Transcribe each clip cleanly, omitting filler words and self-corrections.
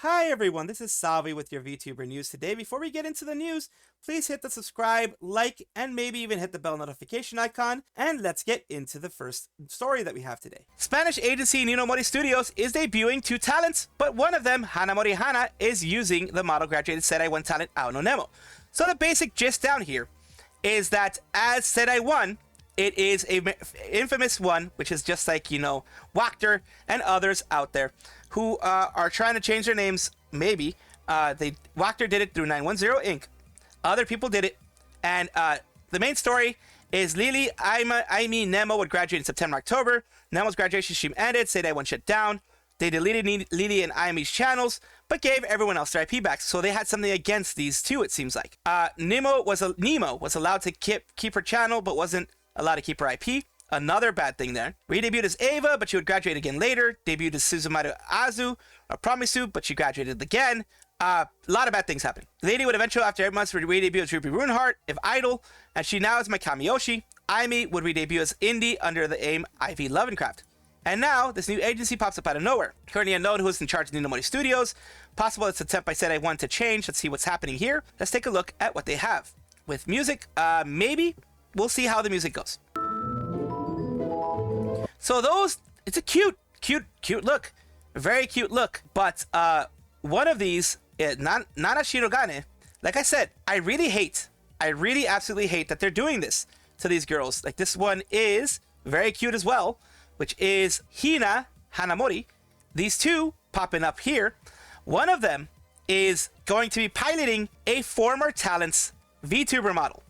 Hi everyone, this is Salvi with your VTuber news today. Before we get into the news, please hit the subscribe, like, and maybe even hit the bell notification icon, and let's get into the first story that we have today. Spanish agency Ninomori Studios is debuting two talents, but one of them, Ninomori Hana, is using the model graduated Serai 1 talent Ao no Nemo. So the basic gist down here is that as Serai 1, it is a infamous one, which is just like, Wachter and others out there who are trying to change their names, maybe. Wachter did it through 910 Inc. Other people did it. And the main story is Lily, Aimi, Nemo would graduate in September, October. Nemo's graduation stream ended, Serai 1 shut down. They deleted Lily and Aimi's channels, but gave everyone else their IP back. So they had something against these two, it seems like. Nemo was allowed to keep her channel, but wasn't allowed to keep her IP. Another bad thing there. Re-debuted as Ava, but she would graduate again later. Debuted as Suzumaru Azu, or Promisu, but she graduated again. A lot of bad things happening. Lady would eventually, after 8 months, re-debut as Ruby Runeheart, if Idol, and she now is my Kamiyoshi. Aimi would re-debut as Indie under the AIM Ivy Lovecraft. And now, this new agency pops up out of nowhere. Currently unknown who is in charge of Ninomori Studios. Possible it's an attempt by Serai 1 to change. Let's see what's happening here. Let's take a look at what they have. With music, maybe. We'll see how the music goes. So it's a cute look. Very cute look. But one of these, Nana Shirogane, like I said, I really absolutely hate that they're doing this to these girls. Like this one is very cute as well, which is Hina Hanamori. These two popping up here. One of them is going to be piloting a former talent's VTuber model.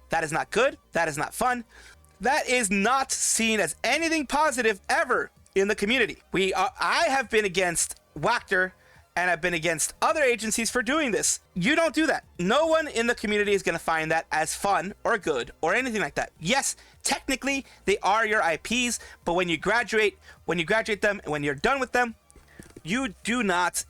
That is not good. That is not fun. That is not seen as anything positive ever in the community. I have been against Wachter and I've been against other agencies for doing this. You don't do that. No one in the community is going to find that as fun or good or anything like that. Yes, technically they are your IPs, but when you graduate them and when you're done with them, if you do not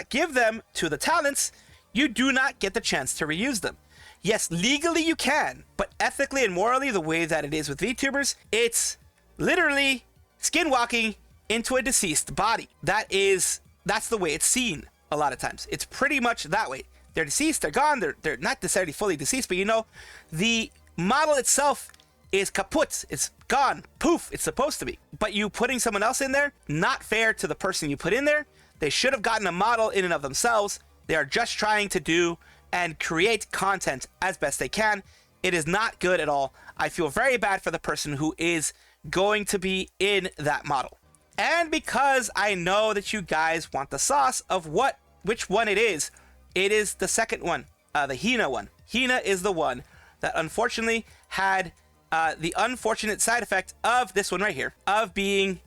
give them to the talents, you do not get the chance to reuse them. Yes, legally you can, but ethically and morally, the way that it is with VTubers, it's literally skinwalking into a deceased body. That's the way it's seen a lot of times. It's pretty much that way. They're deceased, they're gone, they're not necessarily fully deceased, but the model itself is kaput. It's gone. Poof, it's supposed to be. But you putting someone else in there, not fair to the person you put in there. They should have gotten a model in and of themselves. They are just trying to do and create content as best they can. It is not good at all. I feel very bad for the person who is going to be in that model. And because I know that you guys want the sauce of which one it is the second one, the Hina one. Hina is the one that unfortunately had the unfortunate side effect of this one right here, of being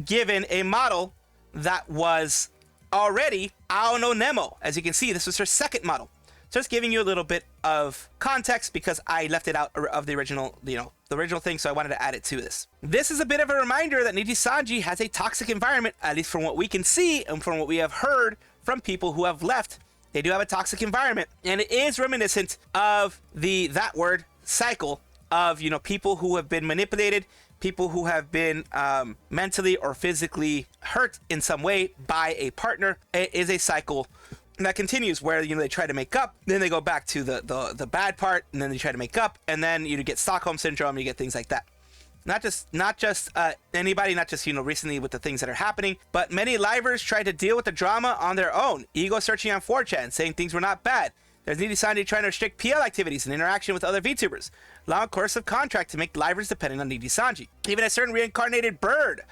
given a model that was already Ao no Nemo. As you can see, this was her second model. Just giving you a little bit of context because I left it out of the original, the original thing, so I wanted to add it to this. This is a bit of a reminder that nijisanji has a toxic environment, at least from what we can see and from what we have heard from people who have left. They do have a toxic environment, and it is reminiscent of that word cycle of, people who have been manipulated, people who have been mentally or physically hurt in some way by a partner. It is a cycle that continues where they try to make up, then they go back to the bad part, and then they try to make up, and then you get Stockholm syndrome, you get things like that. Not just anybody, not just recently with the things that are happening, but many livers try to deal with the drama on their own, ego searching on 4chan, saying things were not bad. There's nijisanji trying to restrict PL activities and interaction with other VTubers, allow a coercive contract to make livers dependent on nijisanji. Even a certain reincarnated bird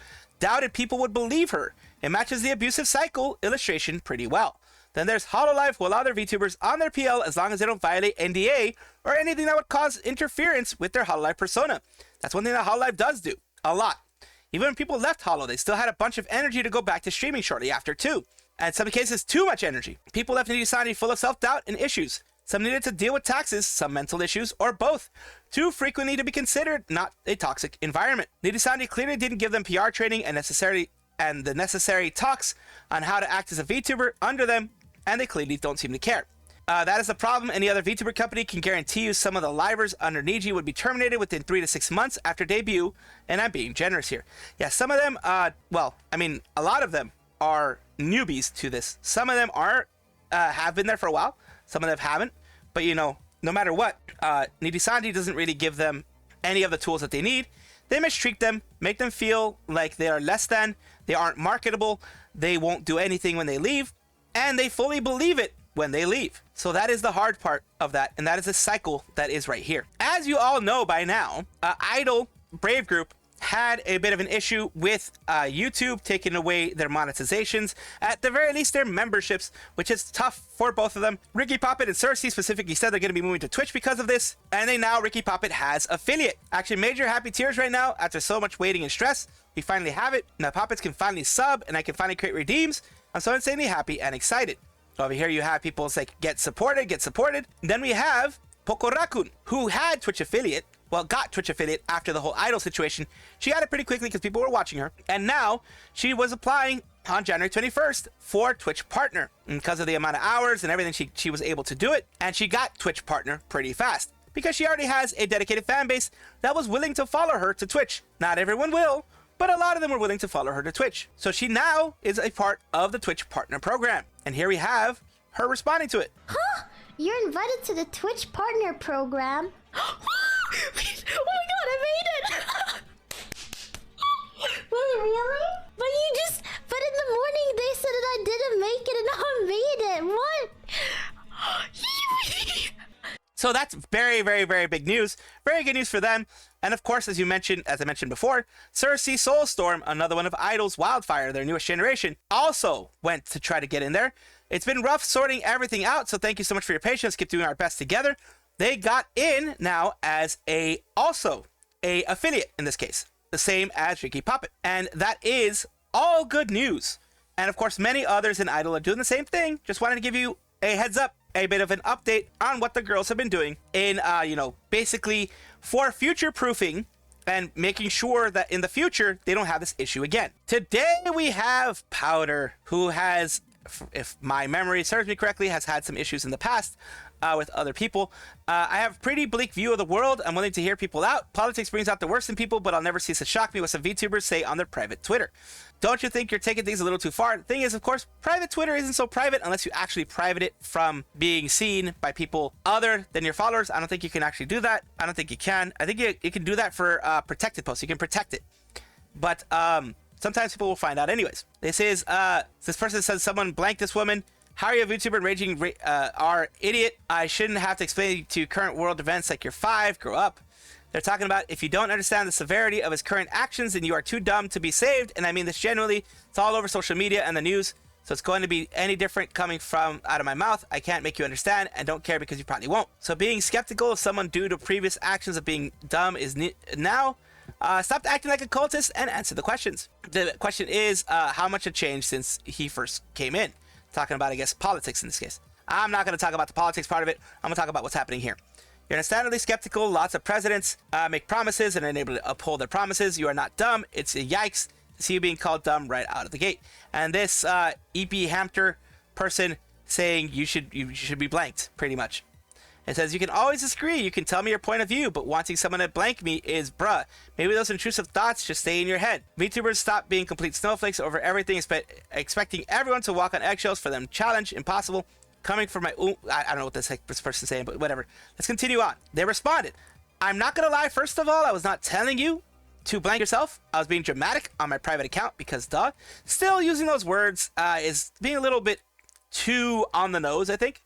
doubted people would believe her. It matches the abusive cycle illustration pretty well. Then there's Hololive, who allow their VTubers on their PL as long as they don't violate NDA or anything that would cause interference with their Hololive persona. That's one thing that Hololive does do a lot. Even when people left Holo, they still had a bunch of energy to go back to streaming shortly after too. And in some cases, too much energy. People left nijisanji full of self-doubt and issues. Some needed to deal with taxes, some mental issues, or both. Too frequently to be considered not a toxic environment. nijisanji clearly didn't give them PR training and the necessary talks on how to act as a VTuber under them, and they clearly don't seem to care. That is the problem. Any other VTuber company can guarantee you some of the livers under Niji would be terminated within 3 to 6 months after debut, and I'm being generous here. Yeah, some of them, a lot of them are newbies to this. Some of them are have been there for a while. Some of them haven't. But you know, no matter what, nijisanji doesn't really give them any of the tools that they need. They mistreat them, make them feel like they are less than, they aren't marketable, they won't do anything when they leave, and they fully believe it when they leave. So that is the hard part of that, and that is the cycle that is right here. As you all know by now, Idol Brave Group had a bit of an issue with YouTube taking away their monetizations, at the very least their memberships, which is tough for both of them. Ricky Poppet and Cersei specifically said they're going to be moving to Twitch because of this, and Ricky Poppet has affiliate. Actually, major happy tears right now after so much waiting and stress. We finally have it. Now Poppets can finally sub, and I can finally create redeems. I'm so insanely happy and excited. So over here you have people say get supported, get supported. Then we have Pokorakun, who had Twitch affiliate. Well, got Twitch affiliate after the whole Idol situation. She got it pretty quickly because people were watching her. And now she was applying on January 21st for Twitch Partner. And because of the amount of hours and everything, she was able to do it. And she got Twitch Partner pretty fast because she already has a dedicated fan base that was willing to follow her to Twitch. Not everyone will, but a lot of them were willing to follow her to Twitch. So she now is a part of the Twitch Partner program. And here we have her responding to it. Huh? You're invited to the Twitch Partner program. Oh my god, I made it! Wait, really? But in the morning they said that I didn't make it and now I made it. What? So that's very, very, very big news. Very good news for them. And of course, as I mentioned before, Cersei Soulstorm, another one of Idol's Wildfire, their newest generation, also went to try to get in there. It's been rough sorting everything out, so thank you so much for your patience. Keep doing our best together. They got in now as also a affiliate in this case, the same as Ricky Poppet. And that is all good news. And of course, many others in Idol are doing the same thing. Just wanted to give you a heads up, a bit of an update on what the girls have been doing in, basically for future proofing and making sure that in the future, they don't have this issue again. Today we have Powder, who has, if my memory serves me correctly, has had some issues in the past with other people. I have a pretty bleak view of the world. I'm willing to hear people out. Politics brings out the worst in people, but I'll never cease to shock me what some VTubers say on their private Twitter. Don't you think you're taking things a little too far? The thing is, of course, private Twitter isn't so private unless you actually private it from being seen by people other than your followers. I don't think you can actually do that. I don't think you can. I think you can do that for protected posts. You can protect it. But sometimes people will find out anyways. This person says someone blanked this woman. How are you a VTuber and raging idiot? I shouldn't have to explain to you current world events like you're 5. Grow up. They're talking about if you don't understand the severity of his current actions, then you are too dumb to be saved. And I mean this genuinely. It's all over social media and the news. So it's going to be any different coming from out of my mouth. I can't make you understand and don't care because you probably won't. So being skeptical of someone due to previous actions of being dumb is now. Stop acting like a cultist and answer the questions. The question is how much had changed since he first came in. Talking about, I guess, politics in this case. I'm not going to talk about the politics part of it. I'm going to talk about what's happening here. You're understandably skeptical. Lots of presidents make promises and are unable to uphold their promises. You are not dumb. It's a yikes to see you being called dumb right out of the gate. And this EP Hampter person saying you should be blanked, pretty much. It says, you can always disagree. You can tell me your point of view, but wanting someone to blank me is bruh. Maybe those intrusive thoughts just stay in your head. VTubers stop being complete snowflakes over everything, expecting everyone to walk on eggshells for them. Challenge, impossible. Coming from my... I don't know what this person's saying, but whatever. Let's continue on. They responded. I'm not going to lie. First of all, I was not telling you to blank yourself. I was being dramatic on my private account because, duh. Still, using those words is being a little bit too on the nose, I think.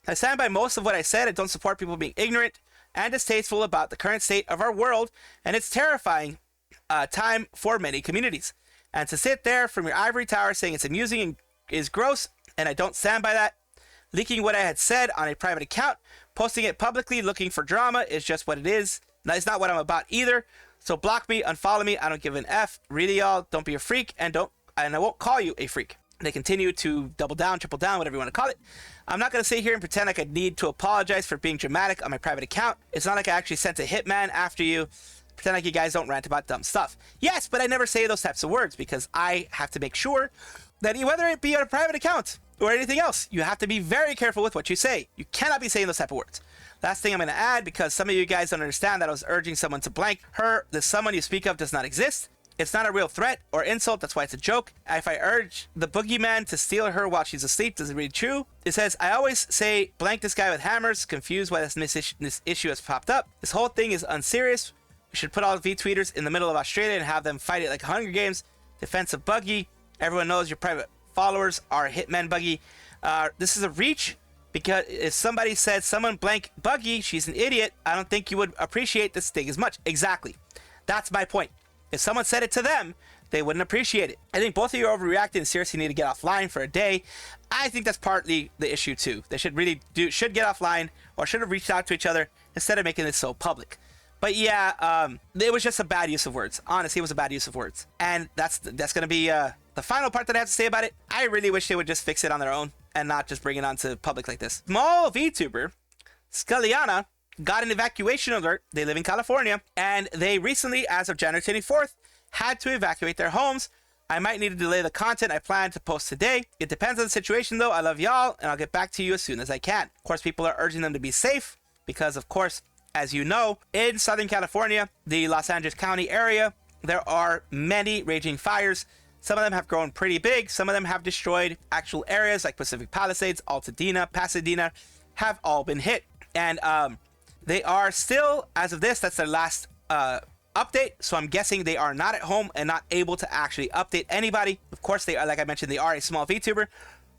I stand by most of what I said. I don't support people being ignorant and distasteful about the current state of our world, and it's terrifying time for many communities. And to sit there from your ivory tower saying it's amusing is gross, and I don't stand by that. Leaking what I had said on a private account, posting it publicly, looking for drama is just what it is. It's not what I'm about either. So block me, unfollow me. I don't give an F. Really, y'all, don't be a freak, and I won't call you a freak. They continue to double down, triple down, whatever you want to call it. I'm not going to sit here and pretend like I need to apologize for being dramatic on my private account. It's not like I actually sent a hitman after you. Pretend like you guys don't rant about dumb stuff. Yes, but I never say those types of words because I have to make sure that whether it be on a private account or anything else, you have to be very careful with what you say. You cannot be saying those type of words. Last thing I'm going to add, because some of you guys don't understand that I was urging someone to blank her. The someone you speak of does not exist. It's not a real threat or insult. That's why it's a joke. If I urge the boogeyman to steal her while she's asleep, does it really true? It says, I always say, blank this guy with hammers. Confused why this issue has popped up. This whole thing is unserious. We should put all the V-tweeters in the middle of Australia and have them fight it like Hunger Games. Defensive buggy. Everyone knows your private followers are hitmen buggy. This is a reach. Because if somebody said someone blank buggy, she's an idiot, I don't think you would appreciate this thing as much. Exactly. That's my point. If someone said it to them, they wouldn't appreciate it. I think both of you are overreacting and seriously need to get offline for a day. I think that's partly the issue too. They should should get offline or should have reached out to each other instead of making this so public. But yeah, it was just a bad use of words. Honestly, it was a bad use of words. And that's going to be the final part that I have to say about it. I really wish they would just fix it on their own and not just bring it onto public like this. Small VTuber, Sculliana, got an evacuation alert. They live in California, and they recently, as of January 24th, had to evacuate their homes. I might need to delay the content I plan to post today. It depends on the situation, though. I love y'all, and I'll get back to you as soon as I can. Of course, people are urging them to be safe because, of course, as you know, in Southern California, the Los Angeles County area, there are many raging fires. Some of them have grown pretty big. Some of them have destroyed actual areas like Pacific Palisades, Altadena, Pasadena, have all been hit. And they are still, as of this, that's their last update. So I'm guessing they are not at home and not able to actually update anybody. Of course, they are, like I mentioned, they are a small VTuber.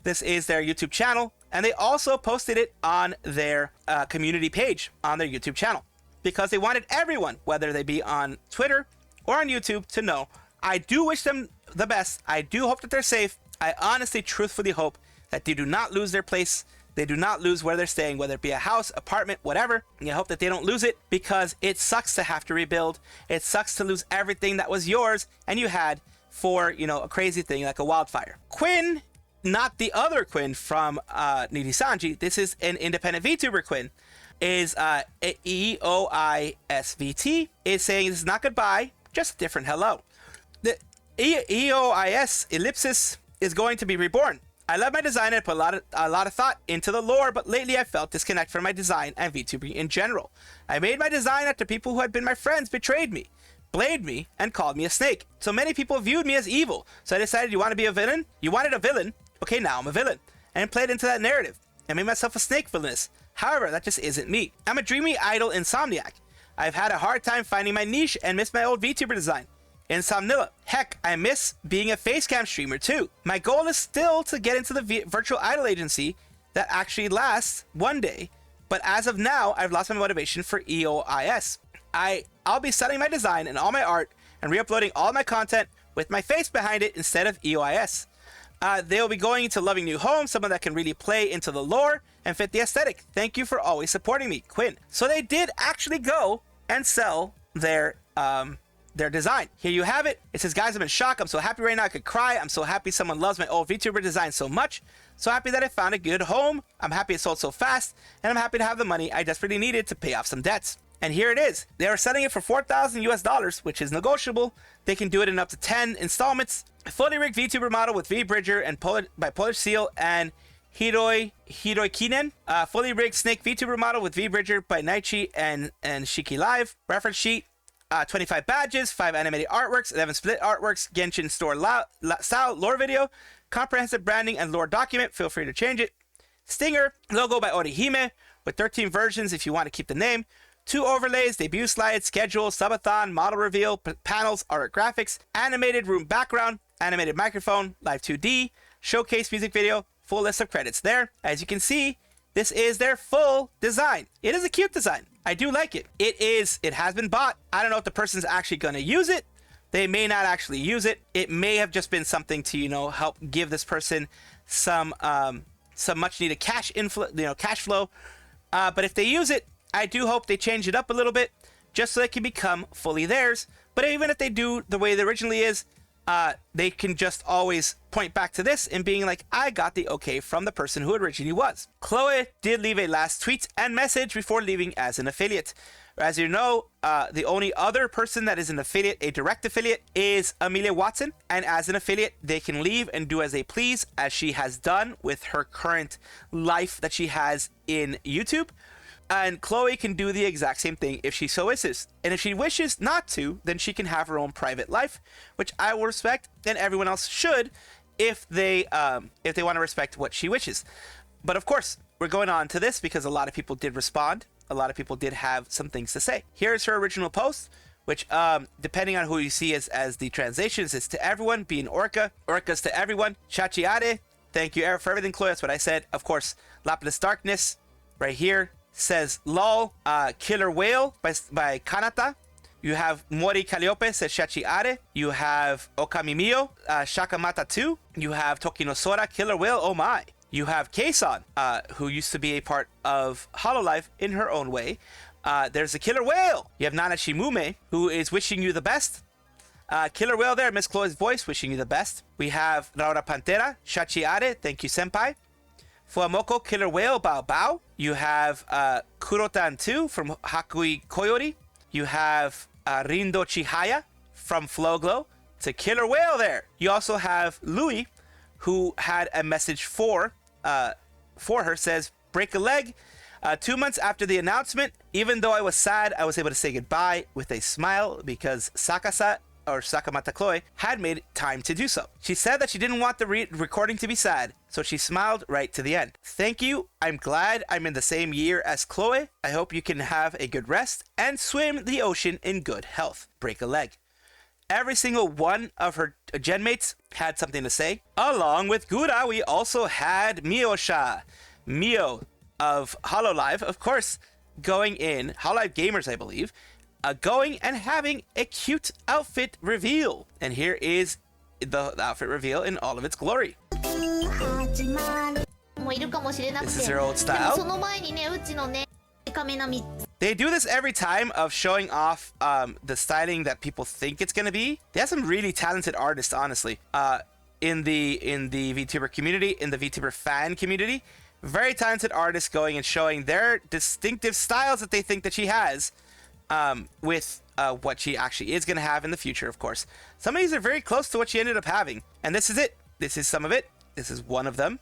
This is their YouTube channel. And they also posted it on their community page on their YouTube channel because they wanted everyone, whether they be on Twitter or on YouTube, to know. I do wish them the best. I do hope that they're safe. I honestly, truthfully hope that they do not lose their place. They do not lose where they're staying, whether it be a house, apartment, whatever. And I hope that they don't lose it because it sucks to have to rebuild. It sucks to lose everything that was yours and you had for, you know, a crazy thing like a wildfire. Quinn, not the other Quinn from Nijisanji. This is an independent VTuber Quinn. Is EOISVT is saying this is not goodbye, just a different hello. The EOIS ellipsis is going to be reborn. I love my design and put a lot of thought into the lore, but lately I felt disconnect from my design and VTuber in general. I made my design after people who had been my friends betrayed me, blamed me, and called me a snake. So many people viewed me as evil. So I decided, you want to be a villain? You wanted a villain? Okay, now I'm a villain. And played into that narrative. I made myself a snake villainess. However, that just isn't me. I'm a dreamy idle insomniac. I've had a hard time finding my niche and miss my old VTuber design. Insomnilla. Heck, I miss being a facecam streamer too. My goal is still to get into the virtual idol agency that actually lasts one day, but as of now, I've lost my motivation for EOIS. I'll be selling my design and all my art and re-uploading all my content with my face behind it instead of EOIS. They'll be going into loving new homes, someone that can really play into the lore and fit the aesthetic. Thank you for always supporting me, Quinn. So they did actually go and sell their design. Here you have it. It says, guys, I'm in shock. I'm so happy right now I could cry. I'm so happy someone loves my old VTuber design so much. So happy that I found a good home. I'm happy it sold so fast. And I'm happy to have the money I desperately needed to pay off some debts. And here it is. They are selling it for $4,000 which is negotiable. They can do it in up to 10 installments. A fully rigged VTuber model with V-Bridger and by Polish Seal and Hiroikinen. Fully rigged Snake VTuber model with V-Bridger by Naichi and Shiki Live. Reference sheet. 25 badges, 5 animated artworks, 11 split artworks, Genshin store style lore video, comprehensive branding and lore document. Feel free to change it. Stinger logo by Orihime with 13 versions if you want to keep the name. 2 overlays, debut slides, schedule, subathon, model reveal, panels, art graphics, animated room background, animated microphone, live 2D, showcase music video, full list of credits there. As you can see, this is their full design. It is a cute design. I do like it. It has been bought. I don't know if the person's actually going to use it. They may not actually use it. It may have just been something to, help give this person some much needed cash flow. But if they use it, I do hope they change it up a little bit just so it can become fully theirs. But even if they do the way it originally is, they can just always point back to this and being like, I got the okay from the person who originally was. Chloe did leave a last tweet and message before leaving as an affiliate. As you know, the only other person that is an affiliate, a direct affiliate, is Amelia Watson. And as an affiliate, they can leave and do as they please, as she has done with her current life that she has in YouTube. And Chloe can do the exact same thing if she so wishes. And if she wishes not to, then she can have her own private life, which I will respect, and everyone else should if they want to respect what she wishes. But of course, we're going on to this because a lot of people did respond. A lot of people did have some things to say. Here's her original post, which depending on who you see as the translations, is to everyone, being Orca. Orca's to everyone. Chachiare, thank you for everything, Chloe. That's what I said. Of course, Lapis Darkness, right here, says lol. Killer Whale by Kanata. You have Mori Calliope, says Chachiare. You have Ookami Mio, Shakamata 2. You have Tokino Sora, Killer Whale, oh my. You have Keisan, who used to be a part of Hololive in her own way. There's a Killer Whale. You have Nana Shimume, who is wishing you the best. Killer Whale there, Miss Chloe's voice, wishing you the best. We have Raura Pantera, Shachiare, thank you, Senpai. Fuamoko, Killer Whale, Bao Bao. You have Kurotan 2 from Hakui Koyori. You have Rindo Chihaya from Flowglow. It's a Killer Whale there. You also have Louis, who had a message for her, says, break a leg. 2 months after the announcement, even though I was sad, I was able to say goodbye with a smile because Sakamata Chloe had made time to do so. She said that she didn't want the recording to be sad, so she smiled right to the end. Thank you. I'm glad I'm in the same year as Chloe. I hope you can have a good rest and swim the ocean in good health. Break a leg. Every single one of her genmates had something to say. Along with Gura, we also had Mio of Hololive, of course, going in, Hololive Gamers, I believe, going and having a cute outfit reveal. And here is the outfit reveal in all of its glory. This is her old style. They do this every time of showing off the styling that people think it's going to be. They have some really talented artists, honestly, in the VTuber community, in the VTuber fan community. Very talented artists going and showing their distinctive styles that they think that she has with what she actually is going to have in the future, of course. Some of these are very close to what she ended up having. And this is it. This is some of it. This is one of them.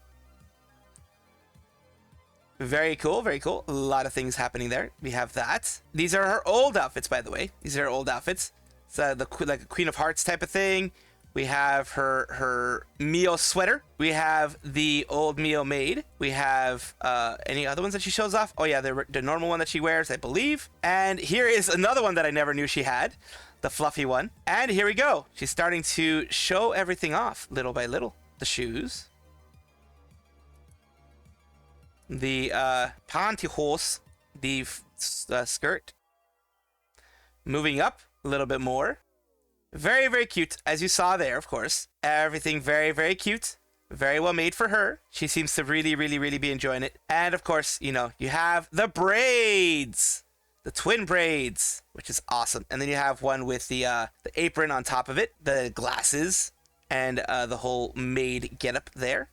Very cool, very cool. A lot of things happening there. We have that. These are her old outfits, by the way. These are her old outfits. So like a Queen of Hearts type of thing. We have her Mio sweater. We have the old Mio maid. We have any other ones that she shows off. Oh yeah, the normal one that she wears, I believe. And here is another one that I never knew she had, the fluffy one. And here we go. She's starting to show everything off little by little. The shoes. The pantyhose, the skirt. Moving up a little bit more. Very, very cute, as you saw there, of course. Everything very, very cute. Very well made for her. She seems to really, really, really be enjoying it. And of course, you know, you have the braids. The twin braids, which is awesome. And then you have one with the apron on top of it. The glasses and the whole maid getup there.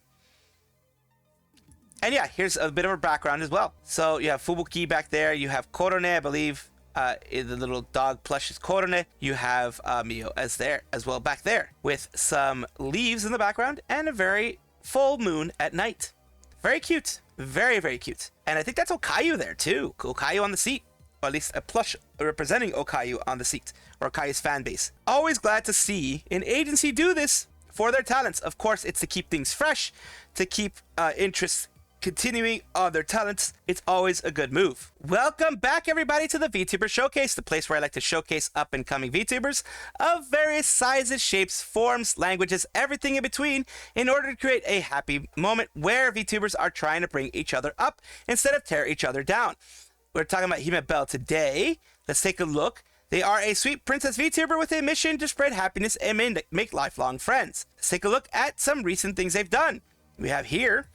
And yeah, here's a bit of her background as well. So you have Fubuki back there. You have Korone, I believe. The little dog plush is Korone. You have Mio as well back there with some leaves in the background and a very full moon at night. Very cute. Very, very cute. And I think that's Okayu there too. Okayu on the seat. Or at least a plush representing Okayu on the seat. Or Okayu's fan base. Always glad to see an agency do this for their talents. Of course, it's to keep things fresh. To keep interest continuing on their talents. It's always a good move. Welcome back, everybody, to the VTuber Showcase, the place where I like to showcase up-and-coming VTubers of various sizes, shapes, forms, languages, everything in between, in order to create a happy moment where VTubers are trying to bring each other up instead of tear each other down. We're talking about Himebelle today. Let's take a look. They are a sweet princess VTuber with a mission to spread happiness and make lifelong friends. Let's take a look at some recent things they've done. We have here...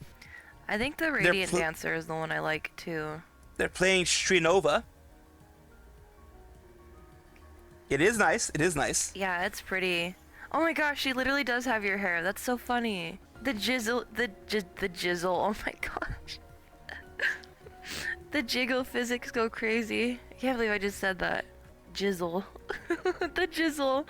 I think the Radiant Dancer is the one I like too. They're playing Strinova. It is nice. It is nice. Yeah, it's pretty. Oh my gosh, she literally does have your hair. That's so funny. The jizzle, the jizzle. Oh my gosh. The jiggle physics go crazy. I can't believe I just said that. Jizzle. The jizzle.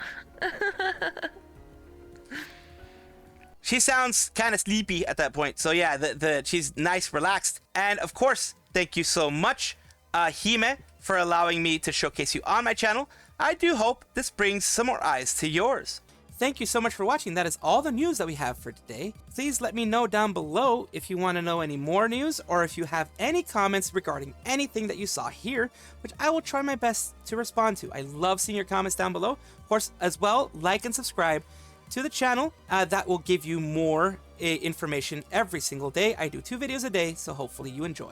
She sounds kind of sleepy at that point. So yeah, she's nice, relaxed. And of course, thank you so much, Hime, for allowing me to showcase you on my channel. I do hope this brings some more eyes to yours. Thank you so much for watching. That is all the news that we have for today. Please let me know down below if you want to know any more news or if you have any comments regarding anything that you saw here, which I will try my best to respond to. I love seeing your comments down below. Of course, as well, like and subscribe to the channel. That will give you more information every single day. I do 2 videos a day, so hopefully you enjoy.